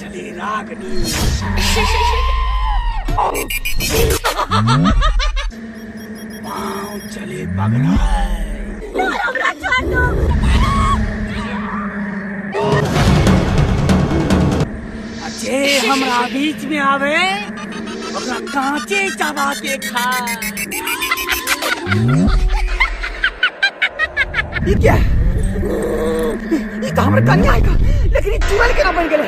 चले रागनी। पाँव चले पगड़ाई। जे हमरा बीच में आवे ओकरा कांचे चबा के खा। ये क्या है? ये तो हमारे कन्या है का, लेकिन ये चुड़ैल केना बन गेले?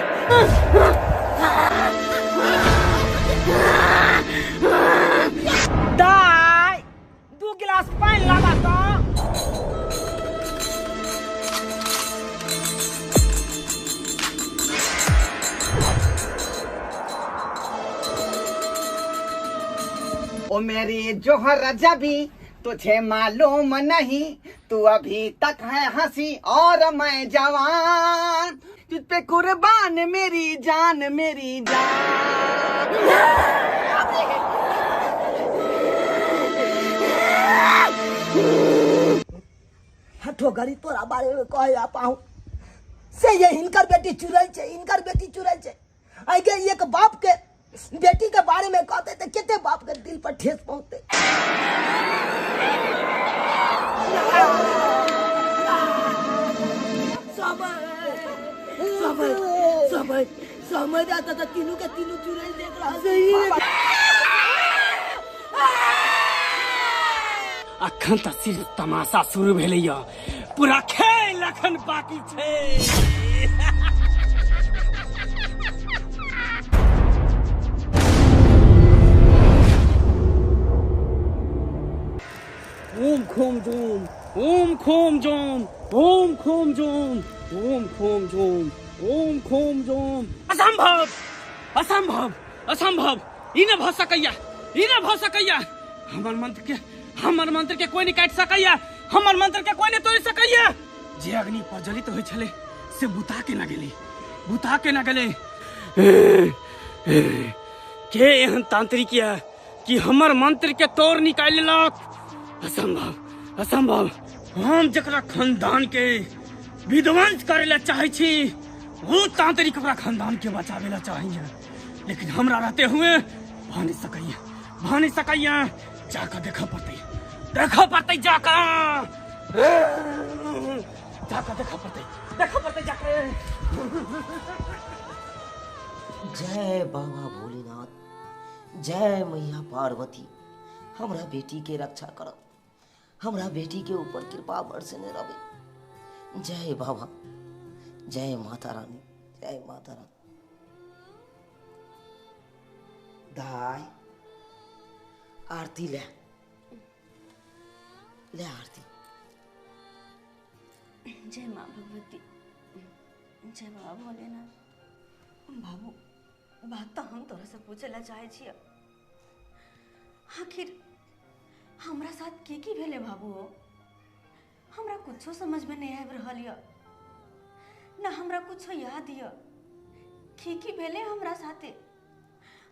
दाई 2 गिलास पानी लावा तो। ओ मेरी जोहर रजबी, तुझे मालूम नहीं तू अभी तक है हंसी और मैं जवान, तुझ पे कुर्बान मेरी जान मेरी जान। हठो गरी तोरा बारे में कहे आ पाऊं से ये हिनकर बेटी चुराई छे, इनकर बेटी चुराई छे। आगे एक बाप के बेटी के बारे में कहते थे, कितने बाप के दिल पर ठेस पहुंचते। समझ आता था तीनों के तीनों चुराई देख रहा। अखन तक सिर्फ तमाशा शुरू भेलैया, पूरा खेल अखन बाकी छे। ओम खोम जोम, ओम खोम जोम, ओम खोम जोम, ओम खोम जोम, ओम खोम जोम। असंभव, असंभव, असंभव, ई न भ सकैया, ई न भ सकैया। हमर मंत्र के कोई नहीं काट सकैया, हमर मंत्र के कोई नहीं तोड़ सकैया। जे अग्नि प्रज्वलित होय छले से बुता के न गेले, बुता के न गेले। के एहन तांत्रिक या कि हमर मंत्र के तोड़ निकाल लेलक? असंभव, असंभव। हम जकरा खानदान के विध्वंस करे ला चाहे छी, वो तांत्रिक अपना खानदान के बचावे ला चाहिए, लेकिन हमरा रहते हुए भा नहीं सकैया, भा नहीं सकैया। जाकर देखा पड़ते, देखा पड़ते, जाकर देखा पड़ते, देखा पड़ते जाकर। जय बाबा भोलेनाथ, जय मैया पार्वती, हमरा बेटी के रक्षा करो, हमरा बेटी के ऊपर कृपा बरसने रहे। जय बाबा, जय माता रानी, जय माता रानी। दाई आरती ले, ले आरती। जय माँ भगवती, जय बाबा भोलेनाथ। बाबू, बात तो हम तोरा से पूछे ला चाहे छियै, आखिर हमरा साथ की भेले बाबू? हमरा कुछो समझ में नहीं आबि रहल य, ना हमरा कुछो याद य की भेले हमरा साथे।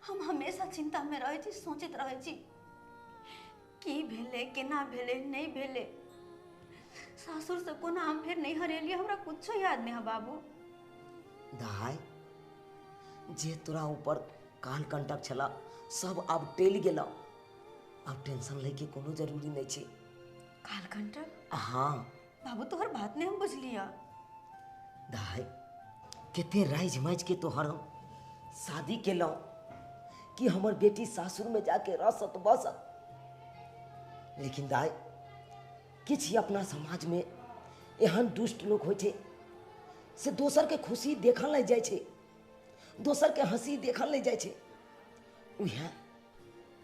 हम हमेशा चिंता में रहे छी, सोचित रहे छी की भेले, केना भेले, नहीं भेले, सासुर से कोना हम फिर नहीं हरेलिए, हमरा कुछो याद नहीं है बाबू। दाई, जे तोरा ऊपर काल कंटक छला सब अब टेल गेला, अब टेंशन ले के कोनो जरूरी नहीं छे। कालकंटक? हाँ बाबू, तोहर बात नहीं हम बुझलिया। दाई, केते राइज मैच के तोहर हम शादी केलौ कि हमर बेटी सासुर में जाके रसत बसत, लेकिन दाई किछ अपना समाज में एहन दुष्ट लोग होय छे से दोसर के खुशी देखल नहीं जाय छे, दोसर के हंसी देखल नहीं जाय छे। उहे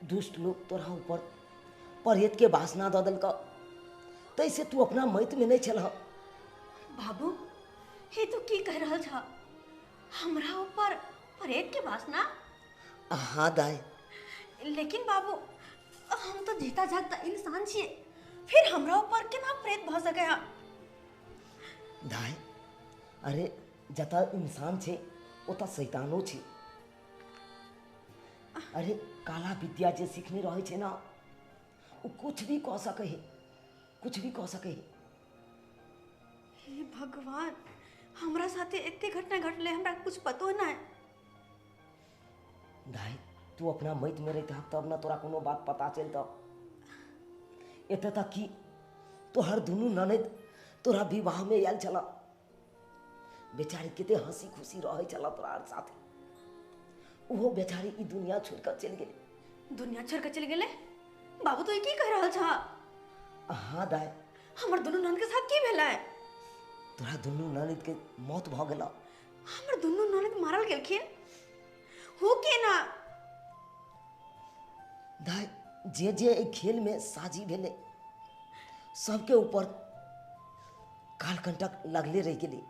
दुष्ट लोग तोरा ऊपर परेत के वासना दऽ देलक, तैसे तू अपना मैत में नहीं छलह। बाबू, ये तू की कह रहल छ? हमरा ऊपर परेत के वासना? हाँ दाई। लेकिन बाबू, हम तो जीता जागता इंसान छिए, फिर हमरा ऊपर केना प्रेत भ सके? दाई, अरे जता इंसान छे ओता शैतानो छे। अरे काला विद्या जे सीखने रहे छे ना, वो कुछ भी कह सके है, कुछ भी कह सके है। हे भगवान, हमरा साथे एते घटना घटले, हमरा कुछ पतो ना है। दाई तू अपना मैत में रहते तब ना तोरा कोनो बात पता चलता। एते तक कि तोहर दुनू ननद तोरा विवाह में आयल चला, बेचारी कते हंसी खुशी रहे चला तोरा साथे। वो बेचारी ई दुनिया छोड़ कर चल गेली। दुनिया छोड़ के चल गेले? बाबू तो की कह रहल छा? हाँ दाई। हमर दुनू ननद के साथ की भेलै? तोरा दुनू ननद के मौत भ गेला। हमर दुनू ननद मारल गेलखिन? हो के ना? दाई जे जे ए खेल में साजी भेले सबके ऊपर कालकंटक लगले रह गेली।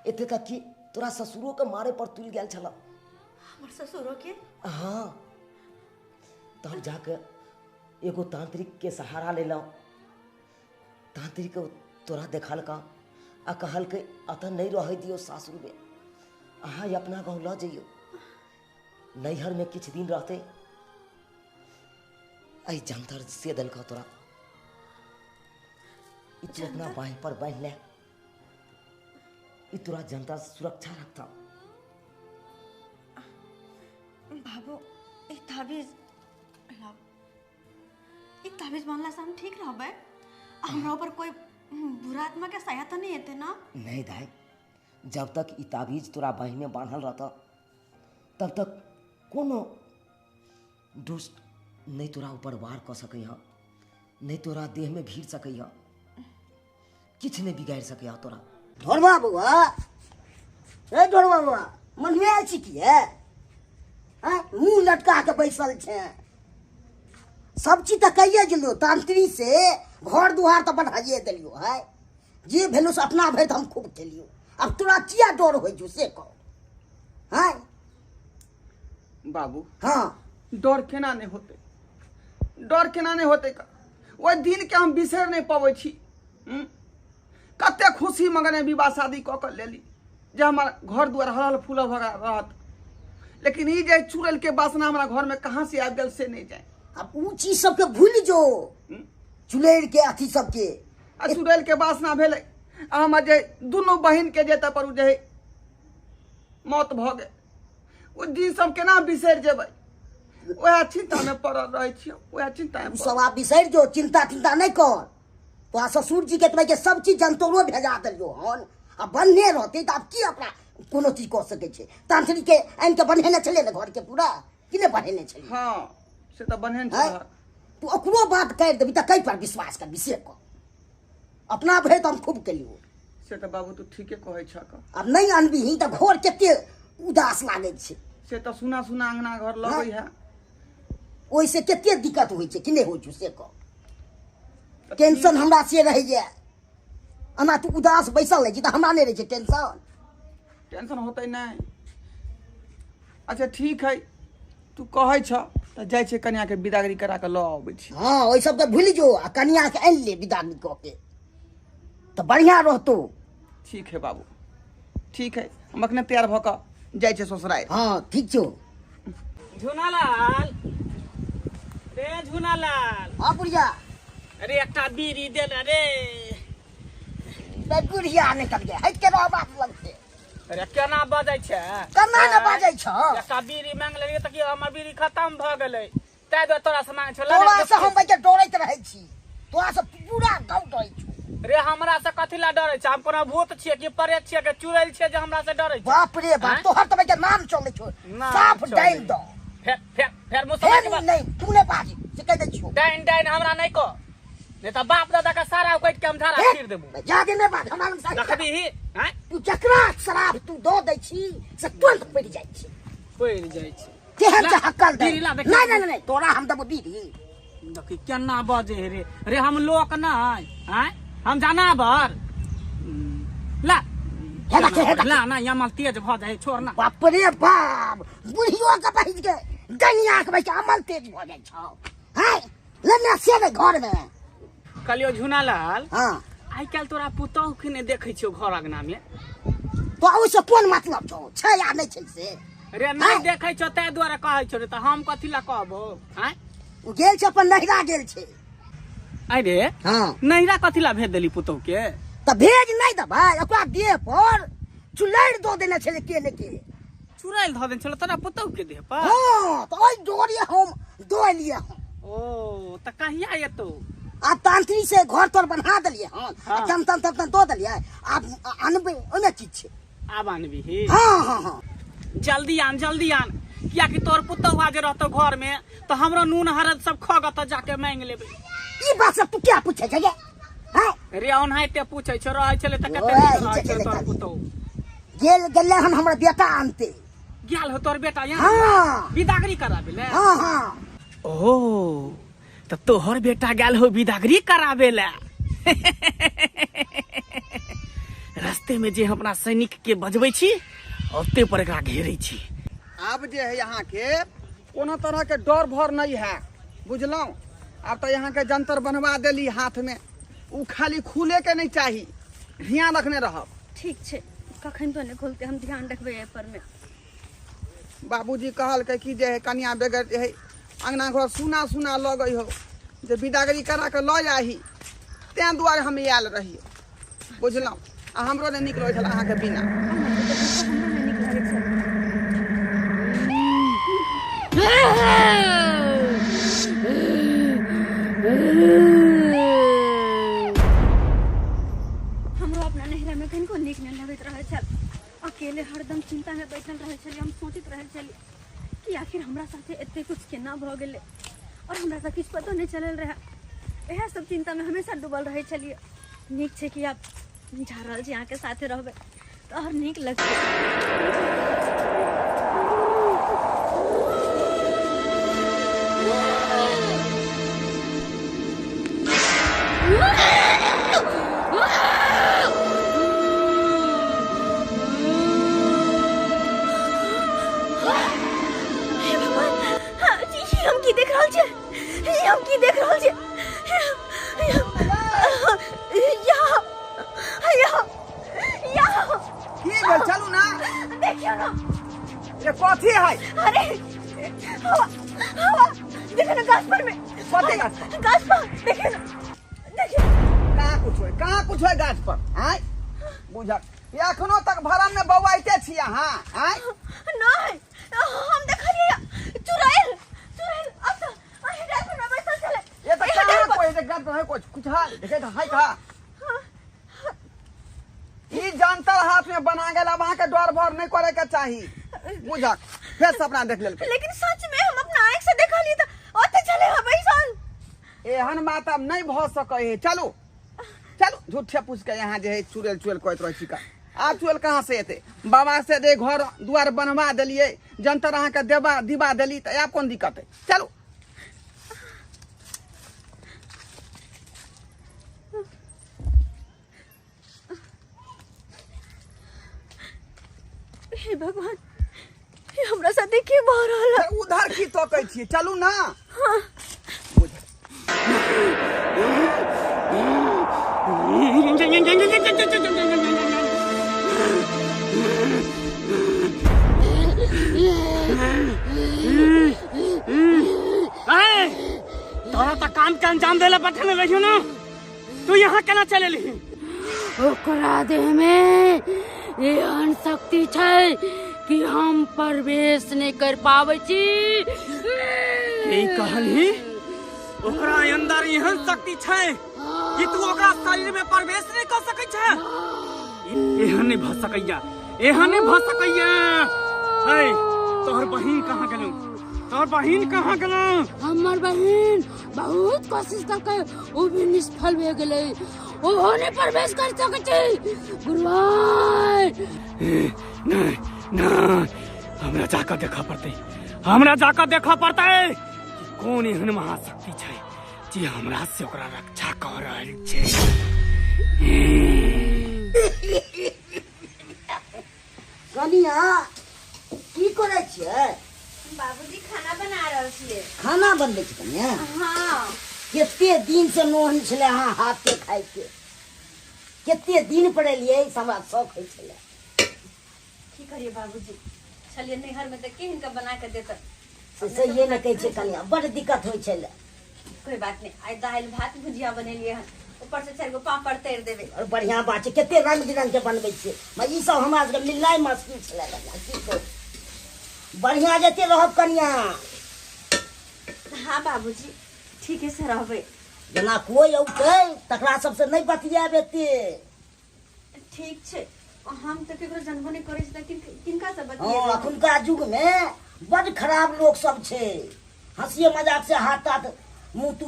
एते तक कि तोरा ससुरो के मारे पर तुल गेल छला। हमर ससुरो के? हाँ, तब जाके एगो तांत्रिक के सहारा ले लो। तांत्रिक तोरा देखल का आ कहल के अतः नहीं रह दियो सासुर में, अहाँ अपना गाँव ल जाइयो। नैहर में किछ दिन रहते आई जंतर से दल का तोरा तू अपना बाहीं पर बांध ले, तोरा जनता सुरक्षा रखता। बाबू ई ताबीज मानला से हम ठीक रहबे? हमरा ऊपर कोई बुरा आत्मा के सहायता नहीं हेते ना? नहीं दाई, जब तक ई ताबीज तोरा बाहीं में बांधल रहता तब तक कोनो दुष्ट नहीं तोरा ऊपर वार कर सकै, नहीं तोरा देह में भीड़ सकै, किछ नहीं बिगाड़ सकै तोरा। ढोरबा बउआ, ए ढोरबा बउआ, मन में आयल छी की है? मुंह लटका के बैसल छे। सब चीज तो कहिए गेलियो, तांत्रिक से घर दुआर तो बढ़ाइए दिलियो है। जे भेलो से अपना भर हम खूब केलियो। अब तोरा किया डर हो जो से कहो है? बाबू हाँ, डर केना नहीं होते, डर केना नहीं होते का? वो दिन के हम बिसर नहीं पावे छी। कते खुशी मगने विवाह शादी कऽ के लेली, जे हमार घर दुआर हरल फूल भरा रहत, लेकिन ई जे चुड़ैल के वासना हमारा घर में कहाँ से आबि गेल से नहीं जाए। अब ऊ चीज सबके भूल जो, चुलेर के अथी सबके। चुड़ैल के वासना भेले, हम जे दुनू बहिन के जेता पर जे मौत भ गेल, ओ दिन सब केना बिसर जेबै? वह चिंता में पड़ल रहे छी, वह चिंता में सब आप बिसर जो, चिंता चिंता नहीं कर। तो ससुर जी के तुम्हें सब चीज जनतोरो भेजा दिलियो हन। अब बनने रहते तो आप की अपना कोनो चीज कर सके छे? तांत्रिक के आइन के बन्हेने चले ना घर के पूरा, कि ने बन्हेने चले? हाँ से तो बन्हेन छ। तू ओकरो बात कर देबी त कई पर विश्वास कर विषय को। अपना भे तो हम खूब केलियो से तो बाबू तू ठीके कहै छ का। अब नहीं अनबी त घर केते उदास लागे छे। से तो सुना सुना अंगना घर लगै है, ओइ से केते दिक्कत होई छे कि नहीं होई छु से को। टेंशन हमरा से रह जाए, अना तू उदास बैसल रह छी त हमरा नहीं रह छे टेंशन। टेंशन होते नहीं। अच्छा ठीक है, तू कहै छ त जाय छे कन्या के विदागरी करा के ल आबै छी। हाँ, ओइ सब के भूल जो, आ कन्या के आन ले विदागरी क के तो बढ़िया रहतो। ठीक है बाबू, ठीक है, हम अखने तैयार भ क जाय छे ससुराल। हाँ ठीक छो। झुनालाल, रे झुनालाल, हाँ बुढ़िया, अरे एकटा बीड़ी दे ना रे। बे बुढ़िया नहीं कर गया, हट के रह बात लगते। अरे केना बजै छै? कना न बाजै छ? एकटा बीड़ी मांग लेलियै त कि हमर बीड़ी खत्म भ गेलै, तै दुआरे तोरा से मांग छौ। तोरा से हम बजे डरैत रहै छी, तोरा से पूरा गाँव डरै छु। रे हमरा से कथि ला डरै छै? हम कोनो भूत छियै कि प्रेत छियै कि चुड़ैल छियै जे हमरा से डरै छै? बाप रे बाप, तोहर त बजे नाम चलै छो, साफ डाइन दो। फेर मुसलमान के नहीं तू ने बाजी से कह दे छियो। डाइन डाइन हमरा नहीं को, नहीं त बाप दादा का सारा उकट के हम धारा छीर देबो। जादे ने बात हमरा से देखबी ही हैं? तू जकरा शराब तू दो दै छी से तुरंत पड़ जाय छी, पड़ जाय छै। केहन के हक्कल दे? बीड़ी ला देख। नहीं तोरा हम देबो बीड़ी। देखी केना बजे रे। रे हम लोक नहीं हैं, हम जानवर। ला ला ना यमल तेज भ जाय, छोड़ ना। बाप रे बाप, बुढ़ियो के बहिन के गनिया के बच्चा अमल तेज भ जाय छौ। हैं लेने से घर में कलियो झुनालाल। हाँ, आई काल तोरा पुतहु के ने देखै छियो घर अंगना में, तो ओसे कोन मतलब छौ? छै या नहीं छै से? रे नहीं देखै छौ तै दुआरे कहै छौ रे। त हम कथि ला कहबो हैं? उ गेल छै अपन नहिरा गेल छै। आई रे हाँ, नैरा कथि ला भेज देली पुतहु के? त भेज नहीं दबै, ओकरा देह पर चुलैर दो देने छले के ने के। चुराइल ध देन छल तोरा पुतौ के देह पर। हाँ तो ओइ डोरिया हम दो लिए हम। ओ त कहिया एतो? आ तांत्रिक से घर तोर बना दलिए हाँ हाँ। तम दो दलिए आप अनबे ओने चीज छे। आब आनबी ही। हाँ हाँ हाँ जल्दी आन किया कि तोर पुतौआ जे रहतो घर में तो हमरो नून हरद सब खगत जाके मांग लेबे। ई बात सब तू क्या पूछे जगे? हां रे ओनाइते पूछै छ रहै छले त कते ओए, नीक रहै चले छले तोर चले। पुतौ। गेले हन हमर बेटा आनते। गेल हो तोर बेटा यहाँ हाँ विदागरी कराबे ले। हाँ हाँ ओ तो तोहर बेटा गेल हो विदागरी कराबे ले। रास्ते में जे अपना सैनिक के बजबै छी ओते पर एकरा घेरै छी। अब जे है यहाँ के कोनो तरह के डर भर नहीं है, बुझलौं। अब तो यहाँ के जंतर बनवा देली हाथ में, उ खाली खुले के नहीं चाहिए, ध्यान रखने रहब। ठीक छे, कखन तो नहीं खोलते, हम ध्यान रखबे ए पर में। बाबूजी कहल के कि जे है कन्या बेगर जे है अंगना घर सुना सुना लगे हो, जे विदागरी करा के ल जाही, तें दुआरे हम आयल रही, बुझलौं। आ हमरो ने निक लगै छल अहाँ के बिना। हमरो अपना नहरा में कनको नीक नहीं लगैत रहे छल। अकेले हरदम चिंता में बैठल रहे छलिए। हम सोचत रहे छलिए कि आखिर हमरा साथे एते कुछ केना भ गेले और हमरा त किछ पतो नहीं चलल रहे। एहा सब चिंता में हमेशा डूबल रहे छलिए। नीक छे कि आप जा रहल छी, अहाँ के साथे रहबे तो और नीक लगते। हम की देख रहल छे? हम की देख रहल छे? की भेल चलू ना, देखियो ना, ये कथी है? अरे हवा देखियो ना, गाछ पर में कथी गाछ पर? गाछ पर देखियो ना, देखियो कहाँ कुछ है गाछ पर? आय बुझक ये एखनो तक भरम में बौआइते छी अहाँ? आय नहीं, हम देखलिए चुराइल अब तो अही गाछ पर में बैठल छले। ये तो कहाँ कोई जे गाछ पर है कुछ हाल देखे तो है का? ई जानतर हाथ में बना गेल, अब अहाँ के डर भर नहीं करे के चाही, बुझक। फेर सपना देख लेल। लेकिन सच में हम अपना आँख से देखलिए तो ओते चले हो बैसल। एहन बात अब नहीं भ सके है। चलू चलू, झूठे पूछ के यहाँ जे है चुड़ैल कहत रहे छी का। आ चुड़ैल कहाँ से एते? बाबा से दे घर द्वार बनवा देलिए, जंतर अहाँ के देवा दिवा देली, तो आप कौन दिक्कत है? चलू। हे भगवान, ये हमरा साथे के भ रहल है? उधर की तो कहै छी, चलू ना। तोरा तो काम के अंजाम देले बैठल रहियो ना, तू यहाँ केना चले ली? ओकरा देह में एहन शक्ति छै कि हम प्रवेश नहीं कर पावे छी। यही कहली ओकरा अंदर एहन शक्ति छै कि तू ओकरा शरीर में प्रवेश नहीं कर सकै छै। एहन नहीं भ सकैया, एहन नहीं भ सकैया। हे तोहर बहिन कहाँ गेलौ? तोहर बहिन कहाँ गेलौ? हमर बहन बहुत कोशिश करके वो भी निष्फल भे गेले। ओहो नहीं प्रवेश कर सकै छै। गुरुवार नहीं नहीं, हमरा जाकर देखा पड़ते, हमरा जाकर देखा पड़ता है कौन एहन महाशक्ति छै जे हमरा से ओकरा रक्षा कर रहल छै। कनिया की करे छियै? बाबूजी खाना बना रहल छियै। खाना बनबै छी कनिया? हाँ, केते दिन से नोहन छले अहाँ हाथ के खाइ के, केते दिन पर एलियै, हमरा शौक होइ छले। की करिए बाबूजी, चलिए नहर में तो केहन का बना के देता। से ये न कहै छै कनिया, बड़ दिक्कत होइ छले। कोई बात नहीं, आज दाल भात भुजिया बनेलिए हन, ऊपर से 4 गो पापड़ तैर देबे। और बढ़िया बात छै, केते रंग बिरंग के बनबै छियै। मैं ई सब हमरा सबके मिलनाइ मुश्किल छले। की कहू, बढ़िया जते रहब कनिया। हाँ बाबूजी ठीक है से रहबै। जेना कोई औतै तकरा सबसे नहीं बतियाब एते। ठीक छै हम तो केकरो जानबो नहीं करै छी त किनका से हाँ बतियेबै। अखुनका युग में बड़ खराब लोग सब छे। हंसिए मजाक से हाथ तात मुंह तू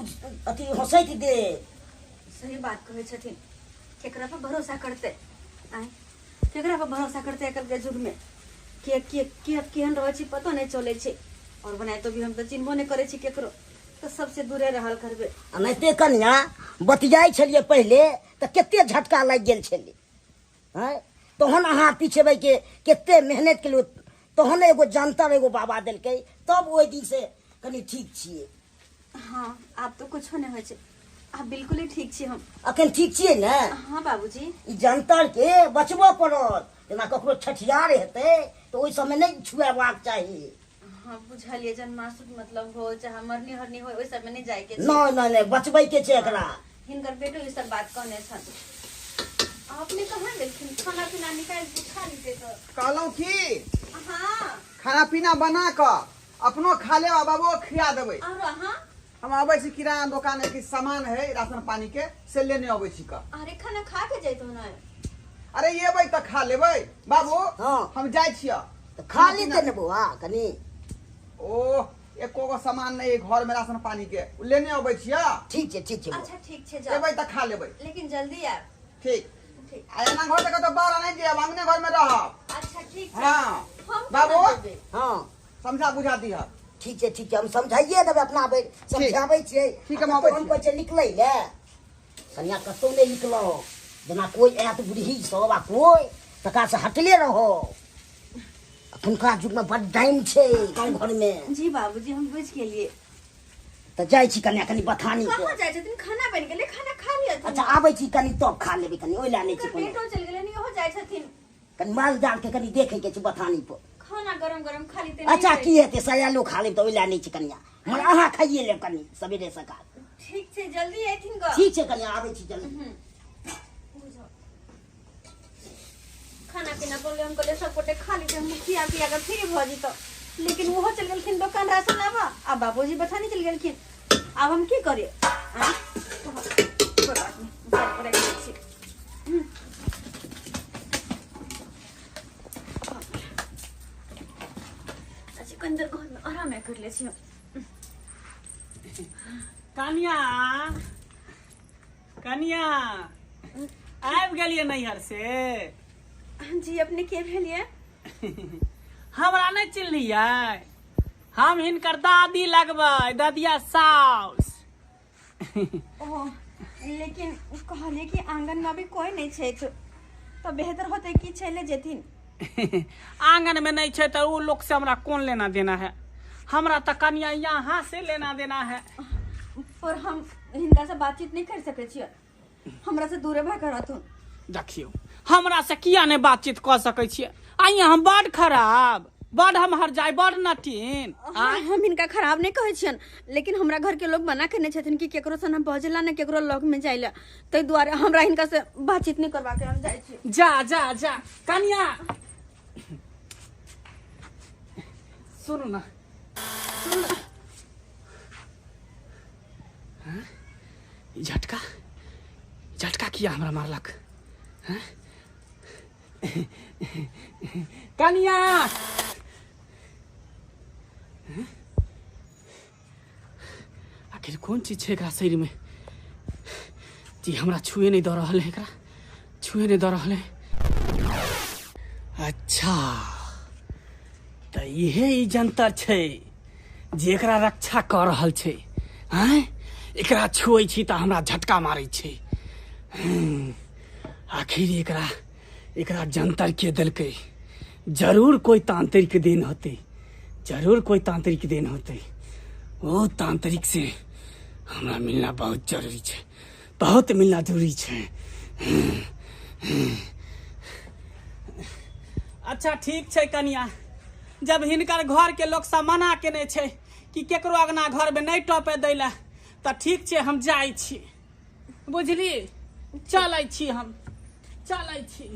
अथी हंसैत दे। सही बात कहै छथिन। केकरा पर भरोसा करते आय केकरा पर भरोसा करते आजकल के युग में। के केहन रहै छी पतो नहीं चले छै। और बनाए तो भी हम तो चिन्हबो नहीं करे छी केकरो तो सबसे दूरे रहल करबे। नहीं कनिया बतियाई छलिए पहले तो केते झटका लग गेल छले। हैं तहन अहाँ पीछेबै के केते मेहनत केलियो तहन एगो जंतर एगो बाबा देलकै तब ओइ दिन से कनी ठीक छिए। हाँ आप तो कुछ नहीं होइ छै। आप बिल्कुल ही ठीक छी। हम अखन ठीक छिए ने। हाँ बाबूजी ई जंतर के बचबो पड़त। जेना ककरो छठियार हेतै तो ओइ समय नहीं छुएबाक चाही। हाँ बुझलिए जन मासुक मतलब हो चाहे मरनी हरनी हो ओइ सब में नहीं जाए के छै। नहीं नहीं नहीं बचबै के छै एकरा। हिनकर बेटो ई सब बात कहने छन। आपने कहाँ गेलखिन खाना पीना निकाल के खा लीते तो। कहलौं की हाँ खाना पीना बना क अपनो खा ले बाबू खिया देबै। और हाँ हम आबै छी किराना दुकान में किछु सामान है राशन पानी के से लेने आबै छी का। अरे खाना खा के जैतो ना। अरे येबै त खा लेबै बाबू। हाँ। हम जाइ छिय। तो खा लेते ने बउआ कनी। ओ एको गो सामान नहीं घर में राशन पानी के लेने आबै छिय। ठीक छै बउआ। अच्छा ठीक छै जाओ येबै त खा लेबै। लेकिन जल्दी आ। ठीक ठीक आ एना घर तक तो बाहर नहीं जाब अंगने घर में रहब। अच्छा ठीक छै। हाँ हम बाबू खाना देबै। हाँ समझा बुझा दिह। ठीक है हम समझाइए देबै अपना बेर समझाबै छियै। ठीक है, हम आबै हम छी। कहै छै निकलै ले कनिया कतौ नहीं निकलो। जेना कोई आयत बुढ़ी सब आ कोई तकरा से हटले रहो। अखुनका युग में बड़ टाइम छै गाँव घर में। जी बाबूजी हम बुझ गेलिए। तो जाइ छी कनिया कनी बथानी पे। कहाँ जाय छथिन खाना बन गेलै खाना खा लिया। अच्छा आबै छी कनी तब खा लेबै कनी ओइ ला नहीं छी कोनो। बेटो चल गेलै नहीं हो जाय छथिन। कनी माल जाल के कनी देखे के छै बथानी पर। खाना गरम गरम खा लीते। अच्छा की हेतै सयालो खा लेब तो ओइ ला नहीं छी कनिया। मगर अहाँ खाइए लेब कनी सवेरे सकाल। ठीक छै जल्दी एथिन ग। ठीक छै कनिया आबै छी जल्दी। खाना पीना बोले हम कहले सब गोटे खा लीते हम खिया पिया के फ्री भ जइतो। लेकिन वो चल गेलखिन दुकान राशन लाबा आ बाबूजी बथानी चल गेलखिन। अब हम की करिए हां कोई बात नहीं घर पर रख छी। अच्छा अंदर घर में आराम कर ले छी। कनिया कनिया आबि गेलिए नैहर से। जी अपने के भेलिए। हमरा नहीं चिन्हलिए। हम हिनकर दादी लगबै ददिया साउस। ओह लेकिन कहलिए कि आंगन में अभी कोई नहीं छै तो बेहतर होते कि चले जेथिन। आंगन में नहीं छै तो वो लोग से हमरा कौन लेना देना है। हमरा तो कनिया यहाँ से लेना देना है। पर हम हिनका से बातचीत नहीं कर सके छियै। हमरा से दूरे भाग रहथुन। देखियो हमरा से किया नहीं बातचीत कर सकै छियै। आइए हम बड़ खराब बड़ हम हर जाय बड़ नटीन। हम इनका खराब नहीं कहै छियन लेकिन हमरा घर के लोग मना करने छथिन कि केकरो से हम बजेला ने केकरो लग में जाइला तै द्वारे हमरा इनका से बातचीत नहीं करबा के हम जाय छी। जा जा जा कनिया सुनो ना हाँ? झटका झटका किया हमरा मारलक। हाँ? कनिया आखिर कौन चीज है एकरा शरीर में जी हमरा छुए नहीं दे रहा है। एकरा छुए नहीं दे रहा है। अच्छा तो यहे ई जंतर छै जे एकरा रक्षा कर रहल छै। हैं एकरा छुए छी तो हमरा झटका मारे छै। आखिर एकरा एकरा जंतर के देलकै। जरूर कोई तांत्रिक देन होते। जरूर कोई तांत्रिक देन होते। वो तांत्रिक से हमरा मिलना बहुत जरूरी छै। बहुत मिलना जरूरी छै। अच्छा ठीक छै कनिया जब हिनकर घर के लोग सब मना केने छै कि केकरो अगना घर में नहीं टपे दै ला तो ठीक छै हम जाइ छी। बुझली चलै छी हम चलै छी।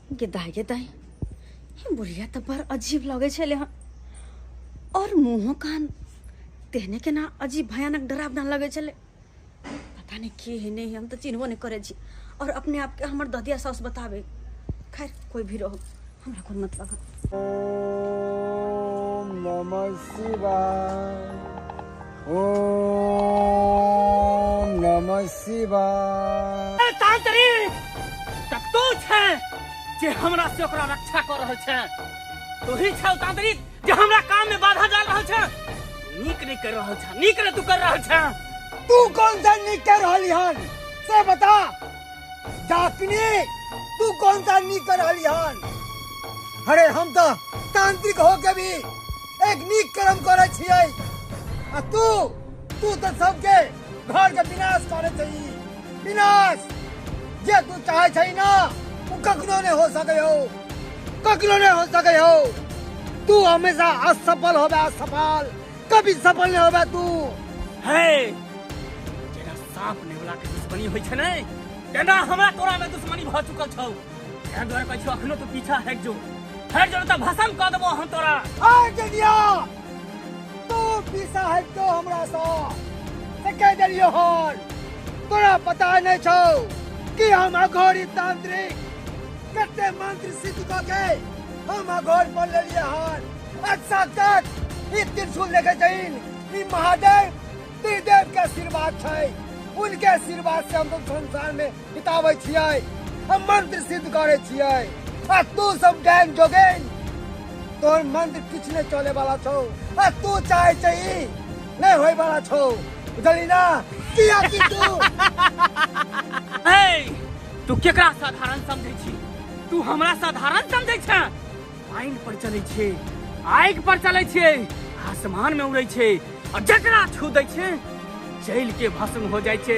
गेदाई गेदाई ये बुढ़िया तो बड़ अजीब लगे छले हन और मुंह कान तेहने के ना अजीब भयानक डरावना लगे छले। पता नहीं के है नहीं, हम तो चिन्हबो नहीं करे छी और अपने आप के हमर ददिया सास बतावे। खैर कोई भी रहो, हमरा कोई मतलब है। ओम नमः शिवाय, ओम नमः शिवाय। तांत्रिक तब तू छे जे हमरा से ओकरा रक्षा कर रहल छे। तू ही छे तांत्रिक जे हमरा काम में बाधा डाल रहल छे। नीक नहीं कर रहल छे, नीक नहीं तू कर रहल छे। तू कौन सा नीक कर रही हन से बता। डाकनी तू कौन सा नीक कर रही हन? अरे हम तो तांत्रिक हो के भी एक नीक कर्म करे छियै। तू तो सबके घर के विनाश करे चाहिए। विनाश जे तू चाहे छै ना वो कखनो नहीं हो सके हो, कखनो नहीं हो सके हो। तू हमेशा असफल होबे, असफल कभी सफल नहीं होबे तू। हे जेना सांप नेवला के दुश्मनी होय छे नै, तेना हमरा तोरा में दुश्मनी भ चुकल छौ। ए द्वारे कहै छौ अखनो तू पीछा हट जो त भस्म क देबो हम तोरा। आ जदिया तू पीछा हट जो हमरा सा से कह देलियो हन। तोरा पता नहीं छौ कि हम अघोरी तांत्रिक कते मंत्र सिद्ध क के हम अघोर बन लेलिए हन। अच्छा तक ई त्रिशूल लेके जइन ई महादेव त्रिदेव के आशीर्वाद छै। उनके आशीर्वाद से हम तो संसार में बितावे छियै, हम मंत्र सिद्ध करे छियै। आ तू सब ज्ञान जोगेन तोर मंत्र किछ नहीं चले वाला छौ। आ तू चाहे चाहिए नहीं होय वाला छौ, बुझली ना? किया कि तू केकरा साधारण समझै छी? तू हमरा साधारण समझै छ? आइन पर चलै छे, आग पर चलै छे, आसमान में उड़ै छे और जकरा छू दै छे जल के भस्म हो जाय छे।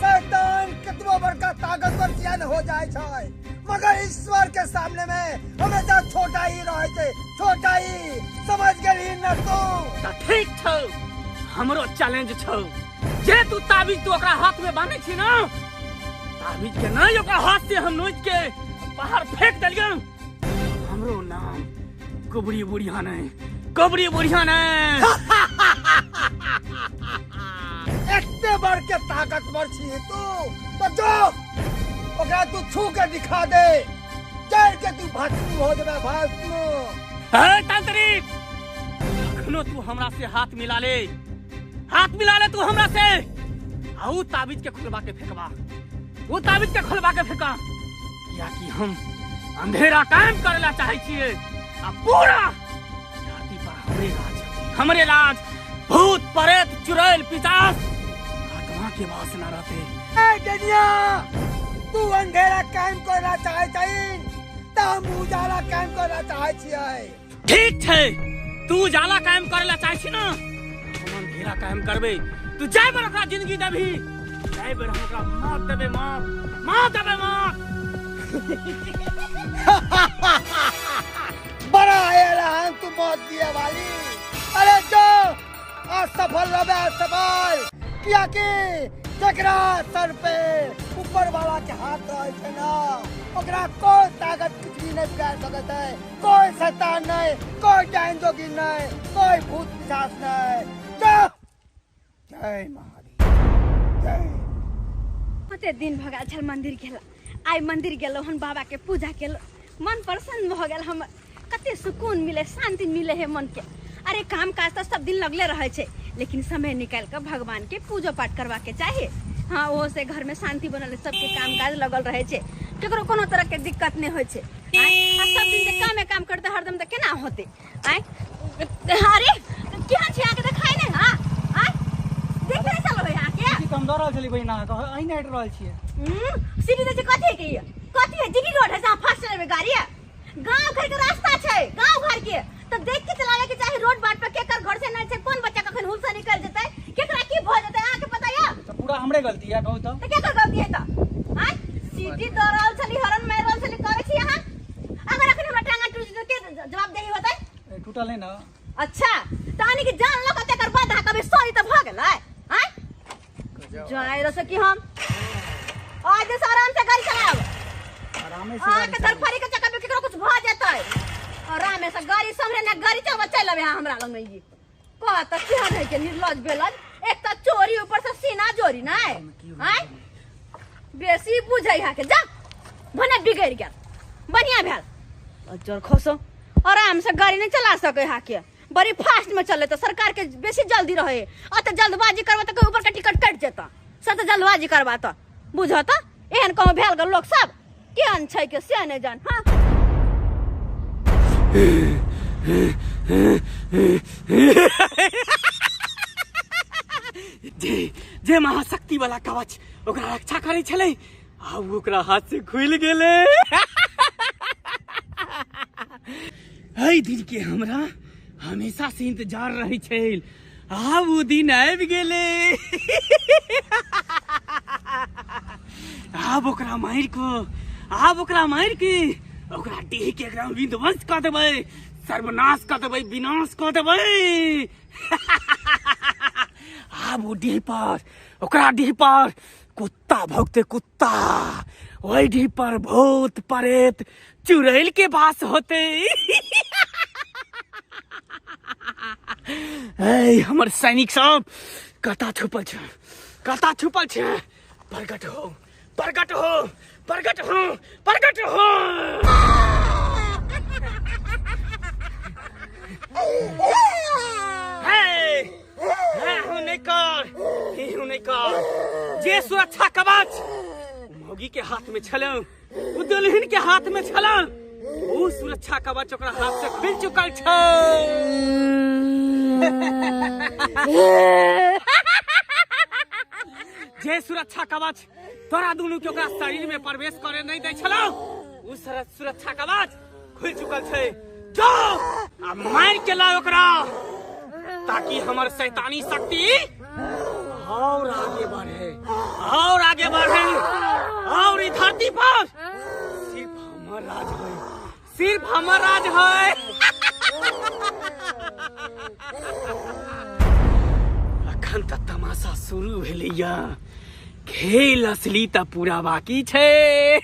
शैतान कितनो बड़का ताकतवर कियान हो जाए छै, मगर ईश्वर के सामने में हमेशा छोटा ही रहे छै, छोटा ही। समझ गेली न तू? त ठीक छौ, हमरो चैलेंज छौ। जे तू ताबीज तू ओकरा हाथ में बांधै छी ना, ताबीज के नहीं ओकरा हाथ से हम नोच के बाहर फेंक देलियो। हमरो नाम कुबरी बुढ़िया नहीं, कुबरी बुढ़िया नहीं। इतने बड़ के ताकतवर छी तू, तो जो ओकरा तू छू के दिखा दे, जड़ के तू भस्म हो जाबे, भस्म। हे तांत्रिक, अखनो तू हमरा से हाथ मिला ले, हाथ मिला ले तू हमरा से। आउ ताबीज के खुलवा के फेंकबा, वो ताबीज के खुलवा के फेंका, या कि हम अंधेरा कायम करेला चाहे छिए। आ पूरा धरती पर हमरे राज, भूत प्रेत चुड़ैल पिशाच आत्मा के वास न रहते। ए दुनिया तू अंधेरा कायम करना चाहे छै त हम उजाला कायम करना चाहे छियै। ठीक छै, तू उजाला कायम करेला चाहे छी ना, हम अंधेरा कायम करबे। तू जाय बर ओकरा जिंदगी देबी, जाय बर हम ओकरा मौत देबे, मौत देबे, मौत। बड़ा एलान तू मौत दिए वाली। अरे जो असफल रहे, असफल किया कि जकरा सर पे ऊपर वाला के हाथ रहे छै ना, ओकरा कोई ताकत कुछ भी नहीं कर सकत है। कोई शैतान नहीं, कोई डाइन जोगी नहीं, कोई भूत पिशाच नहीं। जय महादेव, जय। पते दिन भगा छल मंदिर गेला, आई मंदिर गेलो हन, बाबा के पूजा केलो, मन प्रसन्न भ गेल। हम कते सुकून मिले, शांति मिले है मन के। अरे काम काज तो सब दिन लगले रहे छे, लेकिन समय निकाल कर भगवान के पूजा पाठ करवा के चाहिए। हाँ, वो से घर में शांति बनल, सबके काम काज लगल रहे छे, केकरो कोनो तरह के दिक्कत नहीं होय छे। सब दिन के काम करते हरदम तो केना होते। अरे क्या छे आके देखाई नहीं? हां देख नहीं चलो यहाँ के हम दौड़ रहल छली बहिना, अहीं नहीं हट रहल छियै। सीधी से कथी के ये? कथी है? जीबी रोड है जहाँ फर्स्ट में गाड़ी है, गांव घर के रास्ता छे, गांव घर के तो देख के चलावे के चाहे। रोड बाट पे केकर घर से नहीं छे, कौन बच्चा कखन हुल से निकल जतै, केकरा की भ जतै, आके पता या? तो पूरा हमरे गलती है कहू तो केकर गलती है त? हां सीधी दौड़ल छली, हरन मारल छली, करे छी यहां। अगर अखन हमरा टांगा टूट के जवाब देही होतै? टूटल है ना। अच्छा तानी के जान लो कते कर बाद कभी सॉरी त भ गेलै। हां जाय रस की हम आज से आराम से गाड़ी चलाओ। आराम से आ के दरफरी के चक्कर में केकरो कुछ भ जेतै। आराम से गाड़ी समरे ना गाड़ी चल लेबे हमरा लग में जी। कहत क्या है के निर्लज बेलज, एक त चोरी ऊपर से सीना जोरी ना है। हैं? बेसी बुझै हा के जा। भने बिगड़ गेल। बढ़िया भेल। अजर खसो आराम से गाड़ी नहीं चला सके हा के। बड़ी फास्ट में चले तो सरकार के बेसी जल्दी रहे। आ त जल्दबाजी करबा त ऊपर के टिकट कट जेता। सत जल्दबाजी करबा त बुझत एहन कहूं भेल ग लोग सब केहन छै के से नहीं जान। हां जे महाशक्ति वाला कवच ओकरा रक्षा करे छले, आब ओकरा हाथ से खुल गेले। एहि दिन के हमरा हमेशा से इंतजार रही छल, आब वो दिन आबि गेले। आब ओकरा मार के ओकरा देह के एकदम विध्वंस कर देबै, सर्वनाश कर देबै, विनाश कर देबै। आब वो देह पर ओकरा देह पर कुत्ता भौंकते कुत्ता, ओहि देह पर भूत प्रेत चुड़ैल के वास होते। ए हमर सैनिक सब कता छुपल छै, कता छुपल छै, प्रकट हो, प्रकट हो, प्रकट हो, प्रकट हो। नहीं कर जे सुरक्षा कवच मौगी के हाथ में छल, दुल्हन के हाथ में छल, वो सुरक्षा कवच ओकरा हाथ से खुल चुकल छै। जे सुरक्षा कवच तोरा दुनू के ओकरा शरीर में प्रवेश करे नहीं दै छलो, उ सुरक्षा कवच खुल चुकल छै। जो आ मार के ला ओकरा, ताकि हमर शैतानी शक्ति और आगे बढ़े, और आगे बढ़े, और इस धरती पर सिर्फ हमर राज है, सिर्फ हमर राज है। अखन तक तमाशा शुरू भेलैया, खेल असली त पूरा बाकी छै।